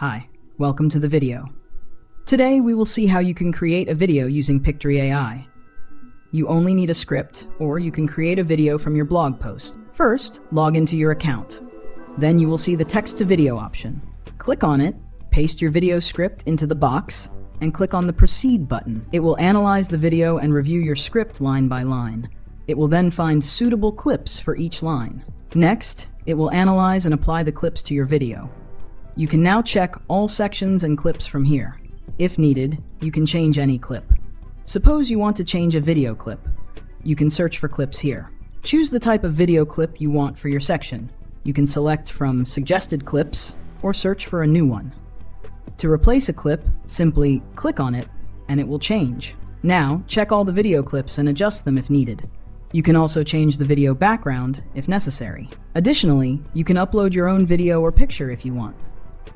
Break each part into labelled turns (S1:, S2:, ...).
S1: Hi, welcome to the video. Today we will see how you can create a video using Pictory AI. You only need a script, or you can create a video from your blog post. First, log into your account. Then you will see the text-to-video option. Click on it, paste your video script into the box, and click on the Proceed button. It will analyze the video and review your script line by line. It will then find suitable clips for each line. Next, it will analyze and apply the clips to your video. You can now check all sections and clips from here. If needed, you can change any clip. Suppose you want to change a video clip. You can search for clips here. Choose the type of video clip you want for your section. You can select from suggested clips or search for a new one. To replace a clip, simply click on it and it will change. Now, check all the video clips and adjust them if needed. You can also change the video background if necessary. Additionally, you can upload your own video or picture if you want.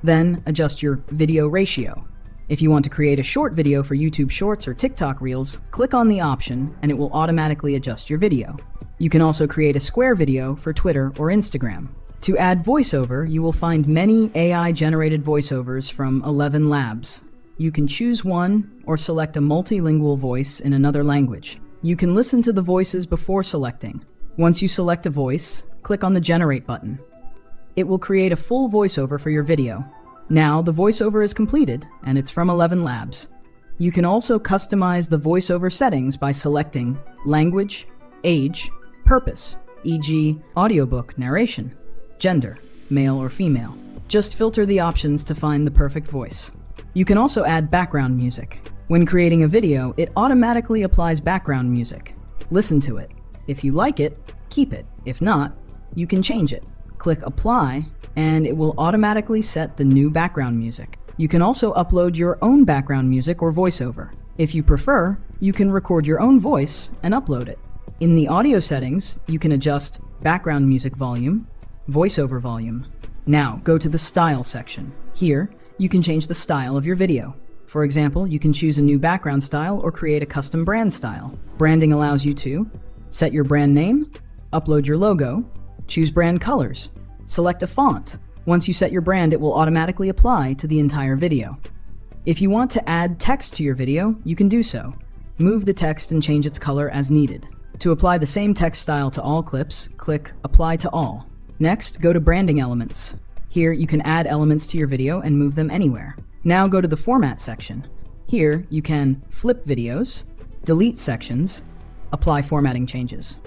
S1: Then, adjust your video ratio. If you want to create a short video for YouTube Shorts or TikTok Reels, click on the option and it will automatically adjust your video. You can also create a square video for Twitter or Instagram. To add voiceover, you will find many AI-generated voiceovers from 11 Labs. You can choose one or select a multilingual voice in another language. You can listen to the voices before selecting. Once you select a voice, click on the Generate button. It will create a full voiceover for your video. Now the voiceover is completed, and it's from 11 Labs. You can also customize the voiceover settings by selecting language, age, purpose, e.g. audiobook narration, gender, male or female. Just filter the options to find the perfect voice. You can also add background music. When creating a video, it automatically applies background music. Listen to it. If you like it, keep it. If not, you can change it. Click Apply, and it will automatically set the new background music. You can also upload your own background music or voiceover. If you prefer, you can record your own voice and upload it. In the audio settings, you can adjust background music volume, voiceover volume. Now, go to the Style section. Here, you can change the style of your video. For example, you can choose a new background style or create a custom brand style. Branding allows you to set your brand name, upload your logo, choose brand colors, select a font. Once you set your brand, it will automatically apply to the entire video. If you want to add text to your video, you can do so. Move the text and change its color as needed. To apply the same text style to all clips, click Apply to All. Next, go to Branding Elements. Here, you can add elements to your video and move them anywhere. Now go to the Format section. Here, you can flip videos, delete sections, apply formatting changes.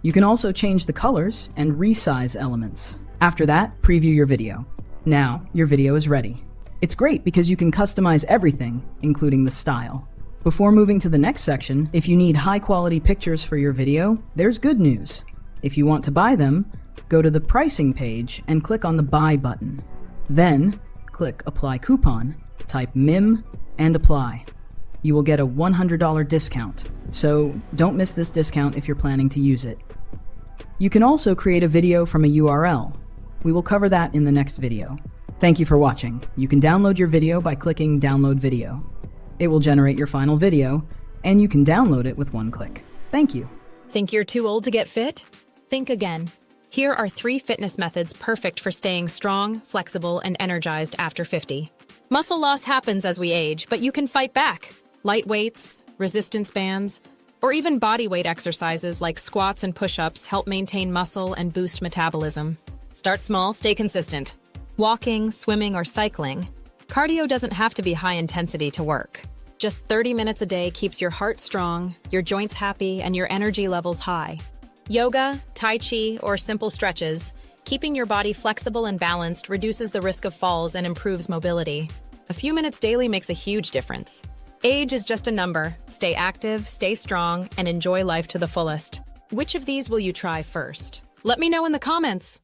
S1: You can also change the colors and resize elements. After that, preview your video. Now, your video is ready. It's great because you can customize everything, including the style. Before moving to the next section, if you need high-quality pictures for your video, there's good news. If you want to buy them, go to the pricing page and click on the Buy button. Then, click Apply Coupon, type MIM, and apply. You will get a $100 discount, so don't miss this discount if you're planning to use it. You can also create a video from a URL. We will cover that in the next video. Thank you for watching. You can download your video by clicking Download Video. It will generate your final video, and you can download it with one click. Thank you.
S2: Think you're too old to get fit? Think again. Here are 3 fitness methods perfect for staying strong, flexible, and energized after 50. Muscle loss happens as we age, but you can fight back. Light weights, resistance bands, or even body weight exercises like squats and push-ups help maintain muscle and boost metabolism. Start small, stay consistent. Walking, swimming, or cycling. Cardio doesn't have to be high intensity to work. Just 30 minutes a day keeps your heart strong, your joints happy, and your energy levels high. Yoga, Tai Chi, or simple stretches, keeping your body flexible and balanced reduces the risk of falls and improves mobility. A few minutes daily makes a huge difference. Age is just a number. Stay active, stay strong, and enjoy life to the fullest. Which of these will you try first? Let me know in the comments.